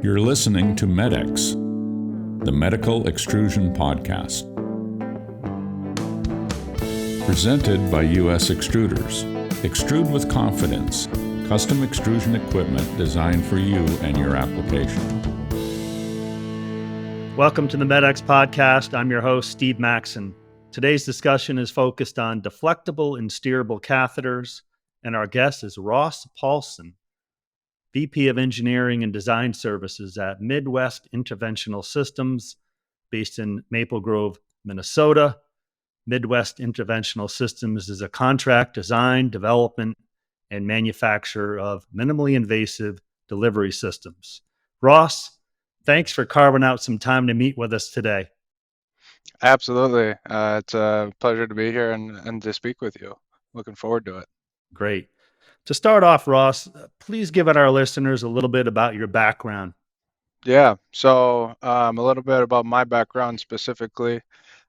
You're listening to MedX, the Medical Extrusion Podcast. Presented by U.S. Extruders. Extrude with confidence. Custom extrusion equipment designed for you and your application. Welcome to the MedX Podcast. I'm your host, Steve Maxson. Today's discussion is focused on deflectable and steerable catheters, and our guest is Ross Paulson, VP of Engineering and Design Services at Midwest Interventional Systems, based in Maple Grove, Minnesota. Midwest Interventional Systems is a contract design, development, and manufacturer of minimally invasive delivery systems. Ross, thanks for carving out some time to meet with us today. Absolutely. It's a pleasure to be here and to speak with you. Looking forward to it. Great. To start off, Ross, please give our listeners a little bit about your background. Yeah, so a little bit about my background specifically.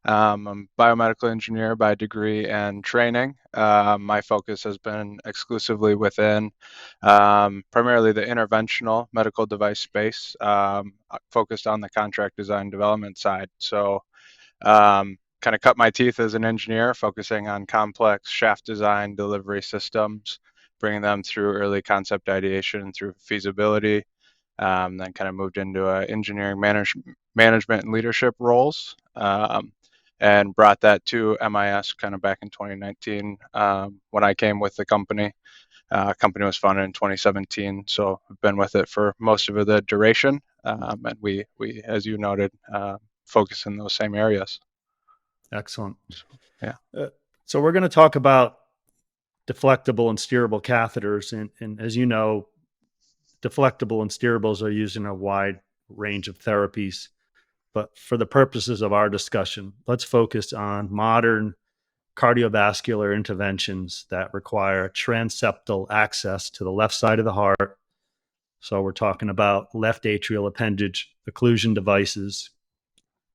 I'm a biomedical engineer by degree and training. My focus has been exclusively within primarily the interventional medical device space, focused on the contract design development side. So kind of cut my teeth as an engineer, focusing on complex shaft design delivery systems, bringing them through early concept ideation through feasibility, then kind of moved into engineering management and leadership roles, and brought that to MIS kind of back in 2019 when I came with the company. Company was founded in 2017, so I've been with it for most of the duration, and we, as you noted, focus in those same areas. Excellent. Yeah. So we're going to talk about deflectable and steerable catheters. And as you know, deflectable and steerables are used in a wide range of therapies. But for the purposes of our discussion, let's focus on modern cardiovascular interventions that require transeptal access to the left side of the heart. So we're talking about left atrial appendage occlusion devices,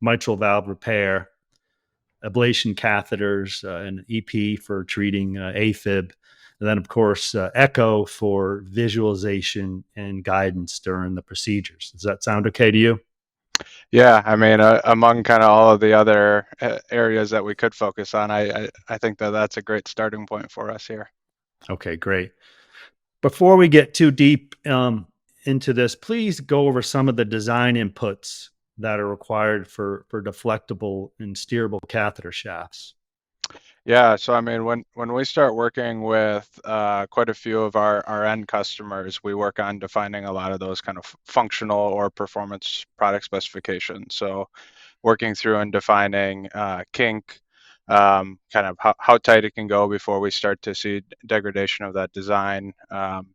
mitral valve repair, ablation catheters, and EP for treating AFib, and then, of course, echo for visualization and guidance during the procedures. Does that sound okay to you? Yeah, I mean, among kind of all of the other areas that we could focus on, I think that's a great starting point for us here. Okay, great. Before we get too deep into this, please go over some of the design inputs that are required for deflectable and steerable catheter shafts. Yeah, so I mean, when we start working with quite a few of our end customers, we work on defining a lot of those kind of functional or performance product specifications. So working through and defining kink, kind of how tight it can go before we start to see degradation of that design,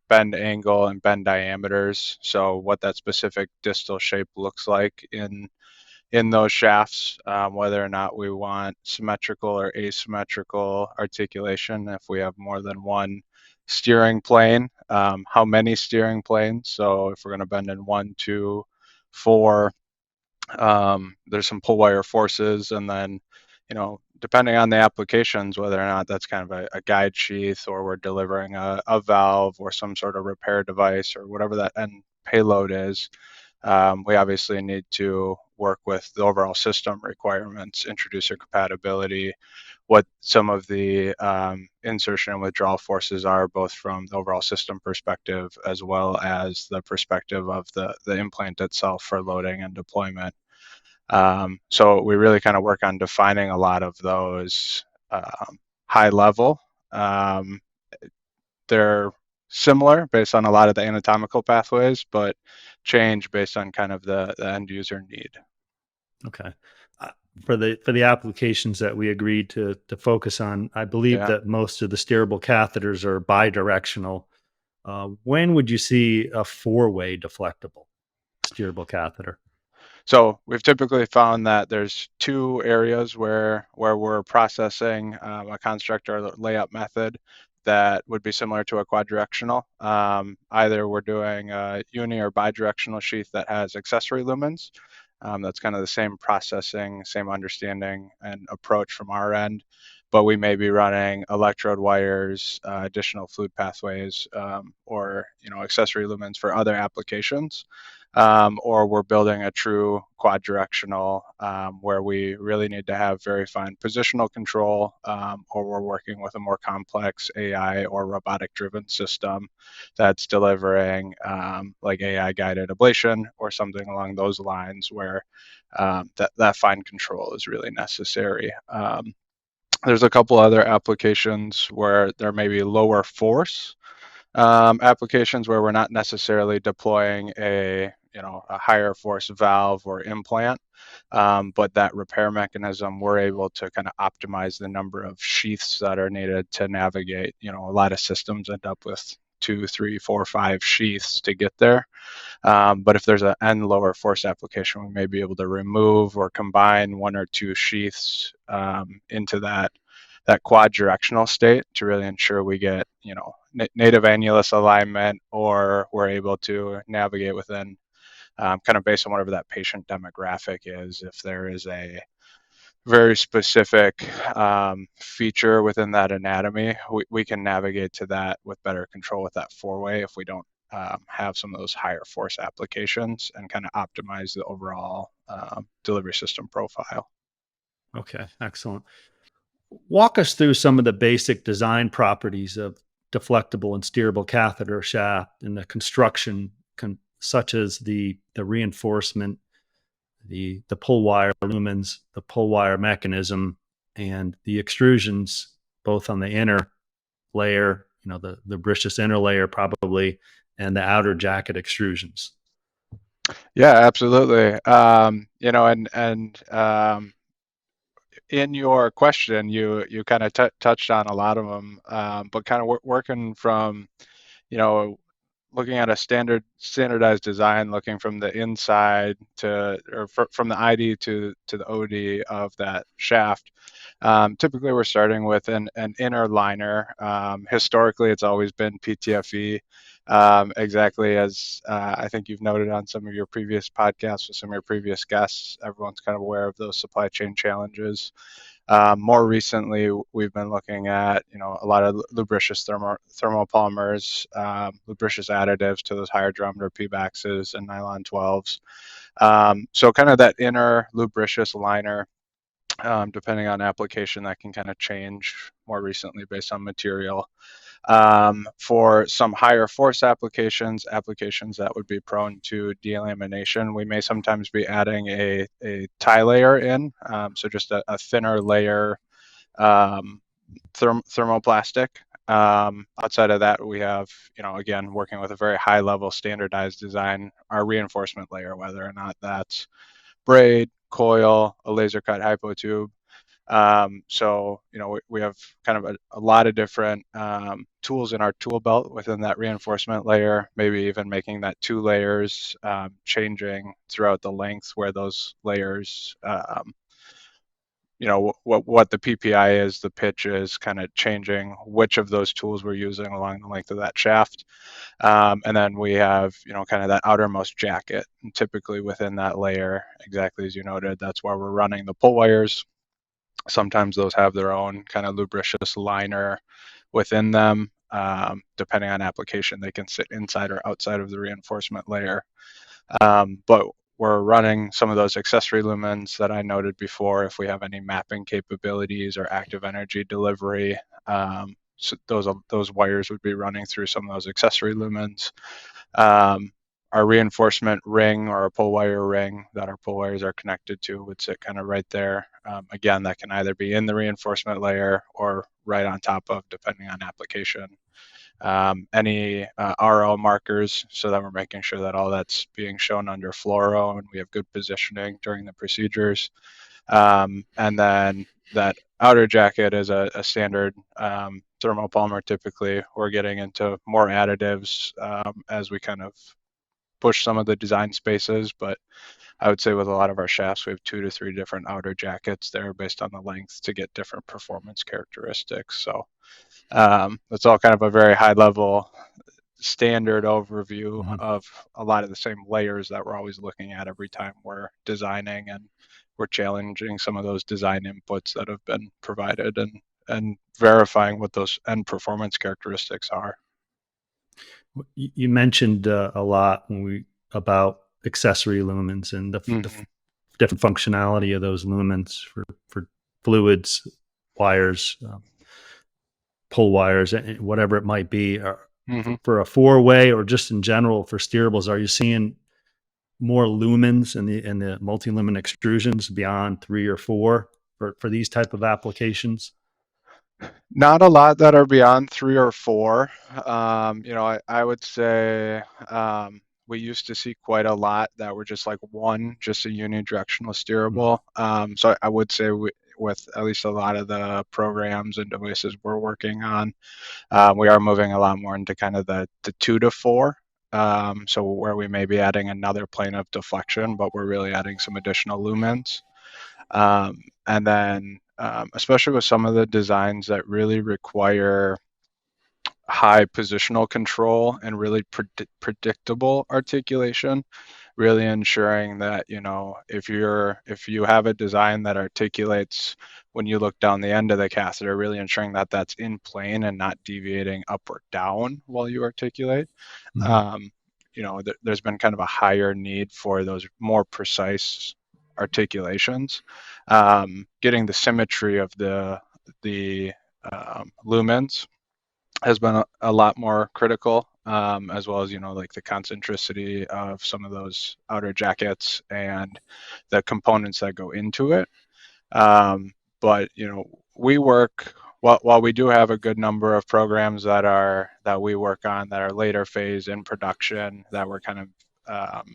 bend angle and bend diameters. So what that specific distal shape looks like in those shafts, whether or not we want symmetrical or asymmetrical articulation, if we have more than one steering plane, how many steering planes. So if we're going to bend in 1, 2, 4, there's some pull wire forces, and then, depending on the applications, whether or not that's kind of a guide sheath or we're delivering a valve or some sort of repair device or whatever that end payload is, we obviously need to work with the overall system requirements, introducer compatibility, what some of the insertion and withdrawal forces are, both from the overall system perspective as well as the perspective of the implant itself for loading and deployment. So we really kind of work on defining a lot of those high level. They're similar based on a lot of the anatomical pathways, but change based on kind of the end user need. Okay. For the applications that we agreed to focus on, I believe that most of the steerable catheters are bi-directional. When would you see a 4-way deflectable steerable catheter? So we've typically found that there's 2 areas where we're processing a construct or layup method that would be similar to a quadridirectional. Either we're doing a uni or bidirectional sheath that has accessory lumens. That's kind of the same processing, same understanding and approach from our end, but we may be running electrode wires, additional fluid pathways, or accessory lumens for other applications. or we're building a true quad-directional where we really need to have very fine positional control, or we're working with a more complex AI or robotic-driven system that's delivering like AI-guided ablation or something along those lines where that fine control is really necessary. There's a couple other applications where there may be lower force applications where we're not necessarily deploying a higher force valve or implant, but that repair mechanism, we're able to kind of optimize the number of sheaths that are needed to navigate. A lot of systems end up with 2, 3, 4, 5 sheaths to get there. But if there's an N lower force application, we may be able to remove or combine 1 or 2 sheaths into that quad directional state to really ensure we get native annulus alignment, or we're able to navigate within kind of based on whatever that patient demographic is. If there is a very specific feature within that anatomy, we can navigate to that with better control with that 4-way if we don't have some of those higher force applications, and kind of optimize the overall delivery system profile. Okay, excellent. Walk us through some of the basic design properties of deflectable and steerable catheter shaft and the construction, such as the reinforcement, the pull wire lumens, the pull wire mechanism, and the extrusions, both on the inner layer, the lubricious inner layer probably, and the outer jacket extrusions. Yeah, absolutely. In your question, you kind of touched on a lot of them, but kind of working from, looking at a standardized design, looking from the inside from the ID to the OD of that shaft. Typically, we're starting with an inner liner. Historically, it's always been PTFE. Exactly as I think you've noted on some of your previous podcasts with some of your previous guests, everyone's kind of aware of those supply chain challenges. More recently, we've been looking at a lot of lubricious thermopolymers, lubricious additives to those higher diameter PBAXs and nylon 12s. So kind of that inner lubricious liner, depending on application, that can kind of change more recently based on material. For some higher force applications that would be prone to delamination, we may sometimes be adding a tie layer in, so just a thinner layer thermoplastic. Outside of that, we have, again, working with a very high level standardized design, our reinforcement layer, whether or not that's braid, coil, a laser cut hypotube. So, we have kind of a lot of different tools in our tool belt within that reinforcement layer, maybe even making that 2 layers, changing throughout the length where those layers, what the PPI is, the pitch is, kind of changing which of those tools we're using along the length of that shaft. And then we have, kind of that outermost jacket. And typically within that layer, exactly as you noted, that's where we're running the pull wires. Sometimes those have their own kind of lubricious liner within them. Depending on application, they can sit inside or outside of the reinforcement layer. But we're running some of those accessory lumens that I noted before. If we have any mapping capabilities or active energy delivery, so those wires would be running through some of those accessory lumens. Our reinforcement ring or a pull wire ring that our pull wires are connected to would sit kind of right there. Again, that can either be in the reinforcement layer or right on top of, depending on application. Any RO markers, so that we're making sure that all that's being shown under fluoro and we have good positioning during the procedures. And then that outer jacket is a standard thermopolymer. Typically, we're getting into more additives as we kind of push some of the design spaces, but I would say with a lot of our shafts, we have 2 to 3 different outer jackets there based on the length to get different performance characteristics. So that's all kind of a very high level standard overview of a lot of the same layers that we're always looking at every time we're designing, and we're challenging some of those design inputs that have been provided and verifying what those end performance characteristics are. You mentioned a lot about accessory lumens and the Mm-hmm. different functionality of those lumens for fluids, wires, pull wires, whatever it might be. Mm-hmm. For a four-way or just in general for steerables, are you seeing more lumens in the multi-lumen extrusions beyond 3 or 4 for these type of applications? Not a lot that are beyond 3 or 4. I would say we used to see quite a lot that were just like one, just a unidirectional steerable. So I would say with at least a lot of the programs and devices we're working on, we are moving a lot more into kind of the 2 to 4. So where we may be adding another plane of deflection, but we're really adding some additional lumens. And then, especially with some of the designs that really require high positional control and really predictable articulation, really ensuring that, if you have a design that articulates when you look down the end of the catheter, really ensuring that that's in plane and not deviating up or down while you articulate. There's been kind of a higher need for those more precise articulations. Getting the symmetry of the lumens has been a lot more critical, as well as like the concentricity of some of those outer jackets and the components that go into it. But we work while we do have a good number of programs that we work on that are later phase in production that we're kind of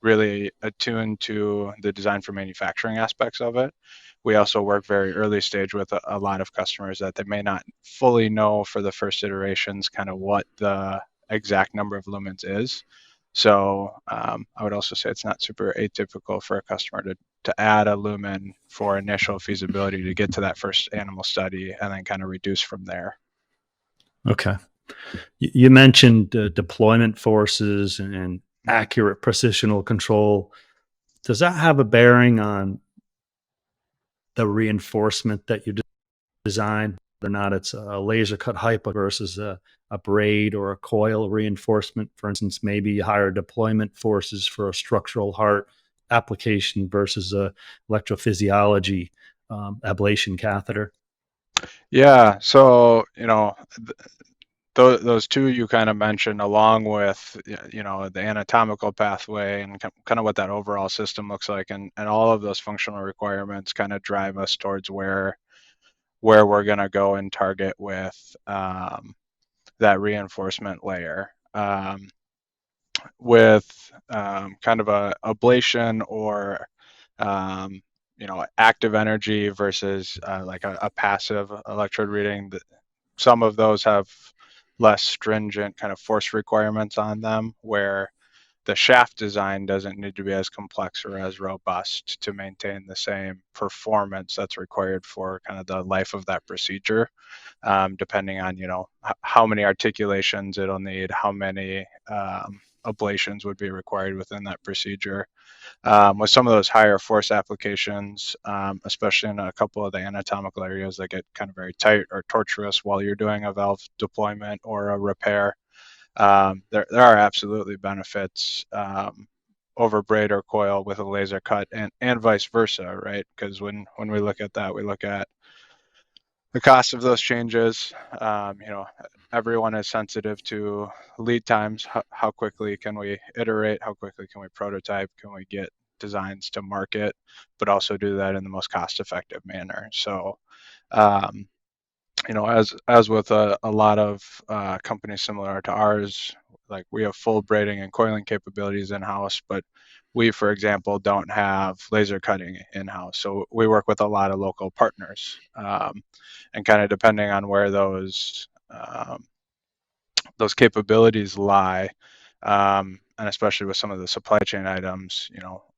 really attuned to the design for manufacturing aspects of it. We also work very early stage with a lot of customers that they may not fully know for the first iterations kind of what the exact number of lumens is. So I would also say it's not super atypical for a customer to add a lumen for initial feasibility to get to that first animal study and then kind of reduce from there. Okay. You mentioned deployment forces and accurate precisional control. Does that have a bearing on the reinforcement that you design, whether or not it's a laser cut hypo versus a braid or a coil reinforcement? For instance, maybe higher deployment forces for a structural heart application versus a electrophysiology ablation catheter. Yeah, so those two you kind of mentioned, along with the anatomical pathway and kind of what that overall system looks like, and all of those functional requirements kind of drive us towards where we're going to go and target with that reinforcement layer. With kind of a ablation or active energy versus like a passive electrode reading, some of those have less stringent kind of force requirements on them, where the shaft design doesn't need to be as complex or as robust to maintain the same performance that's required for kind of the life of that procedure, depending on how many articulations it'll need, how many ablations would be required within that procedure. With some of those higher force applications, especially in a couple of the anatomical areas that get kind of very tight or tortuous while you're doing a valve deployment or a repair, there are absolutely benefits over braid or coil with a laser cut, and vice versa, right? Because when we look at that, we look at the cost of those changes. Everyone is sensitive to lead times. How quickly can we iterate? How quickly can we prototype? Can we get designs to market, but also do that in the most cost-effective manner? So, as with a lot of companies similar to ours, like we have full braiding and coiling capabilities in-house, but we, for example, don't have laser cutting in-house. So we work with a lot of local partners, and kind of depending on where those capabilities lie, and especially with some of the supply chain items,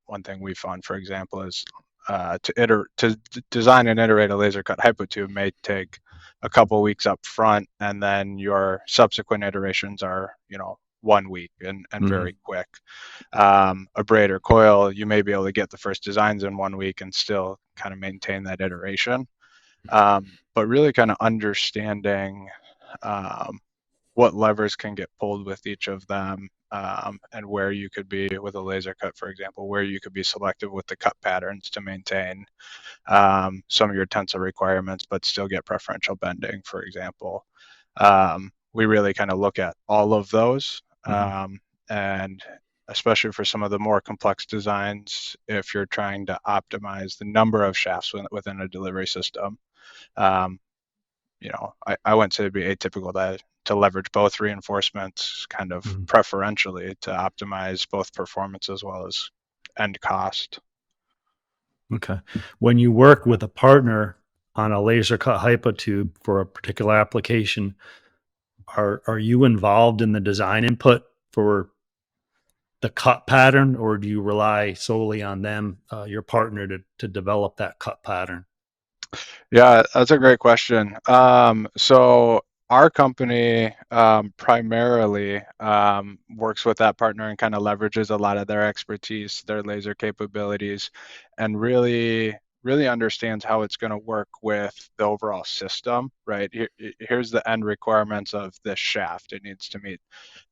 one thing we found, for example, is to design and iterate a laser cut hypotube may take a couple weeks up front, and then your subsequent iterations are 1 week and very quick. A braid or coil, you may be able to get the first designs in 1 week and still kind of maintain that iteration. But really kind of understanding what levers can get pulled with each of them, and where you could be with a laser cut, for example, where you could be selective with the cut patterns to maintain some of your tensile requirements, but still get preferential bending, for example. We really kind of look at all of those, and especially for some of the more complex designs, if you're trying to optimize the number of shafts within a delivery system, I wouldn't say it'd be atypical to leverage both reinforcements kind of preferentially to optimize both performance as well as end cost. Okay. When you work with a partner on a laser cut hypotube for a particular application, are you involved in the design input for the cut pattern, or do you rely solely on them, your partner, to develop that cut pattern? Yeah, that's a great question. So our company primarily works with that partner and kind of leverages a lot of their expertise, their laser capabilities, and really understands how it's going to work with the overall system, right? Here's the end requirements of this shaft. It needs to meet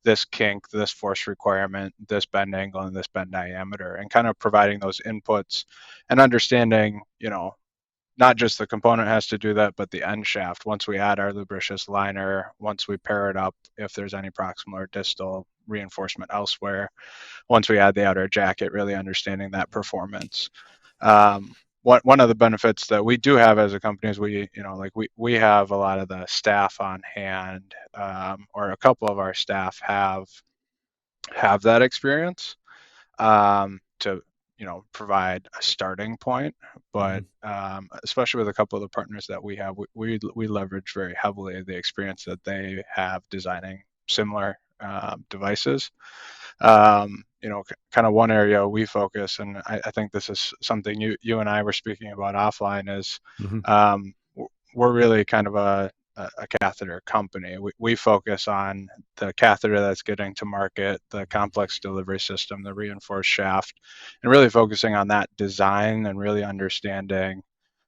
this kink, this force requirement, this bend angle, and this bend diameter, and kind of providing those inputs and understanding, not just the component has to do that, but the end shaft. Once we add our lubricious liner, once we pair it up, if there's any proximal or distal reinforcement elsewhere, once we add the outer jacket, really understanding that performance. One of the benefits that we do have as a company is we have a lot of the staff on hand, or a couple of our staff have that experience to provide a starting point, but especially with a couple of the partners that we have, we leverage very heavily the experience that they have designing similar devices. Kind of one area we focus, and I think this is something you and I were speaking about offline, is we're really kind of a catheter company. We focus on the catheter that's getting to market, the complex delivery system, the reinforced shaft, and really focusing on that design and really understanding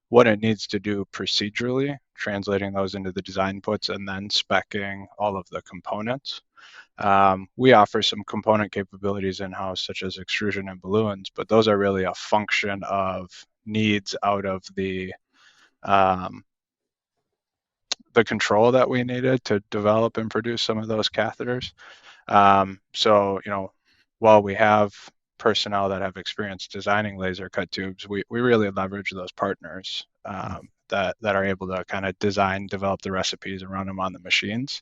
what it needs to do procedurally, translating those into the design puts, and then speccing all of the components. We offer some component capabilities in-house, such as extrusion and balloons, but those are really a function of needs out of the control that we needed to develop and produce some of those catheters. So, while we have personnel that have experience designing laser cut tubes, we really leverage those partners that are able to kind of design, develop the recipes and run them on the machines,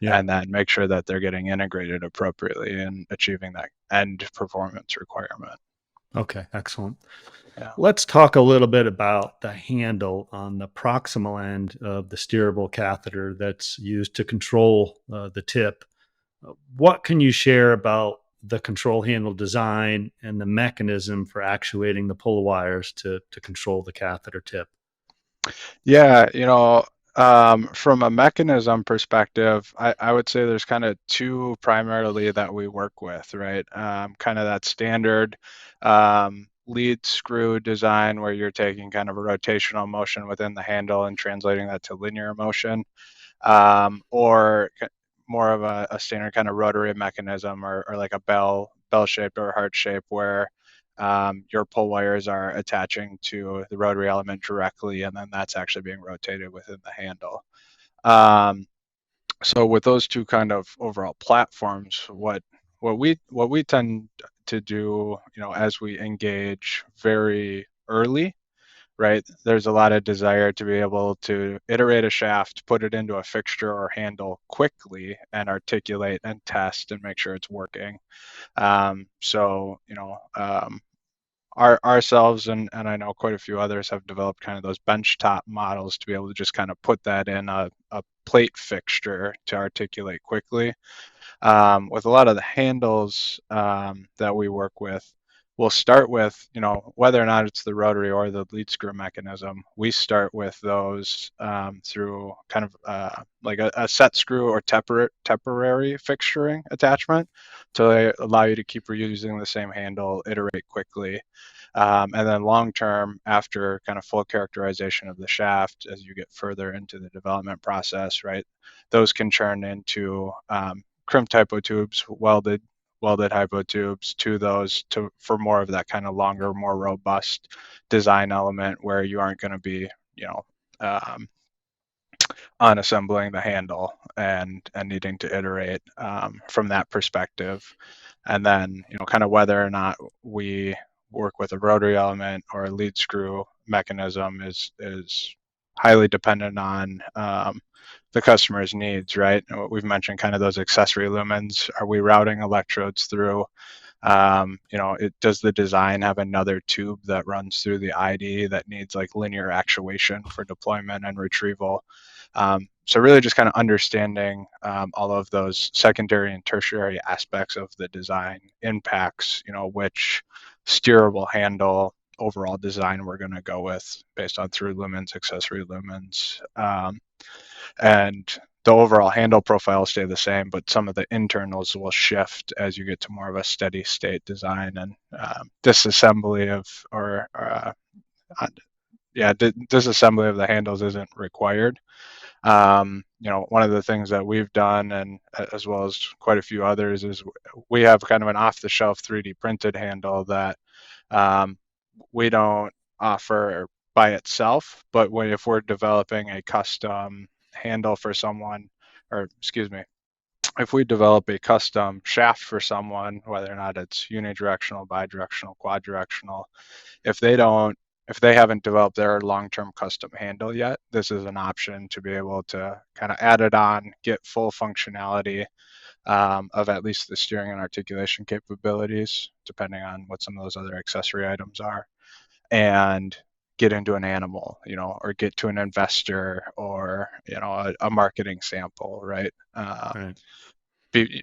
and then make sure that they're getting integrated appropriately and achieving that end performance requirement. Okay, excellent. Yeah. Let's talk a little bit about the handle on the proximal end of the steerable catheter that's used to control the tip. What can you share about the control handle design and the mechanism for actuating the pull wires to control the catheter tip? Yeah, from a mechanism perspective, I would say there's kind of two primarily that we work with, right? Kind of that standard lead screw design where you're taking kind of a rotational motion within the handle and translating that to linear motion, or more of a standard kind of rotary mechanism, or like a bell shaped or heart shape, where your pull wires are attaching to the rotary element directly, and then that's actually being rotated within the handle. So with those two kind of overall platforms, what we tend to do, as we engage very early, right? There's a lot of desire to be able to iterate a shaft, put it into a fixture or handle quickly, and articulate and test and make sure it's working. Ourselves and I know quite a few others have developed kind of those benchtop models to be able to just kind of put that in a plate fixture to articulate quickly. With a lot of the handles that we work with, we'll start with, whether or not it's the rotary or the lead screw mechanism, we start with those through kind of like a set screw or temporary fixturing attachment to allow you to keep reusing the same handle, iterate quickly. And then long term, after kind of full characterization of the shaft, as you get further into the development process, right, those can turn into crimp typo tubes welded welded hypo tubes to those for more of that kind of longer, more robust design element where you aren't going to be, unassembling the handle and needing to iterate from that perspective. And then, kind of whether or not we work with a rotary element or a lead screw mechanism is highly dependent on the customer's needs, right? We've mentioned kind of those accessory lumens. Are we routing electrodes through? Does the design have another tube that runs through the ID that needs like linear actuation for deployment and retrieval? So really just kind of understanding all of those secondary and tertiary aspects of the design impacts, which steerable handle overall design we're going to go with based on through lumens, accessory lumens. And the overall handle profile will stay the same, but some of the internals will shift as you get to more of a steady state design, and disassembly of the handles isn't required. One of the things that we've done, and as well as quite a few others, is we have kind of an off-the-shelf 3D printed handle that we don't offer by itself, but if we're developing a custom handle for someone, if we develop a custom shaft for someone, whether or not it's unidirectional, bidirectional, quaddirectional, if they haven't developed their long-term custom handle yet, this is an option to be able to kind of add it on, get full functionality of at least the steering and articulation capabilities, depending on what some of those other accessory items are, and get into an animal, or get to an investor, or, a marketing sample, right?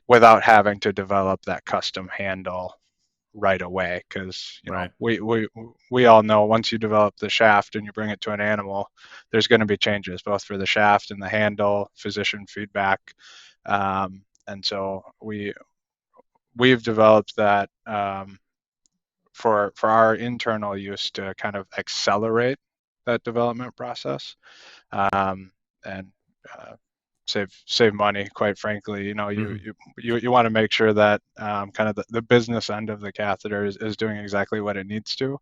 Without having to develop that custom handle right away, because we all know once you develop the shaft and you bring it to an animal, there's going to be changes both for the shaft and the handle, physician feedback, and so we've developed that for our internal use to kind of accelerate that development process, and save money, quite frankly. You want to make sure that kind of the business end of the catheter is doing exactly what it needs to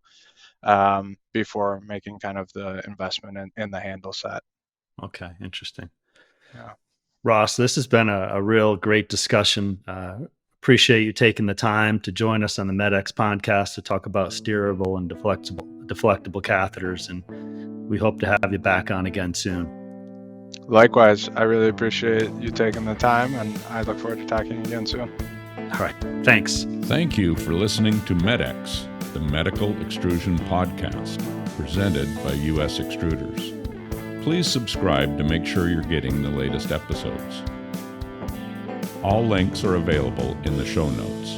before making kind of the investment in the handle set. Okay, interesting. Yeah. Ross, this has been a real great discussion. Appreciate you taking the time to join us on the MedX podcast to talk about steerable and deflectable catheters, and we hope to have you back on again soon. Likewise, I really appreciate you taking the time, and I look forward to talking again soon. All right, thanks. Thank you for listening to MedX, the Medical Extrusion Podcast, presented by US Extruders. Please subscribe to make sure you're getting the latest episodes. All links are available in the show notes.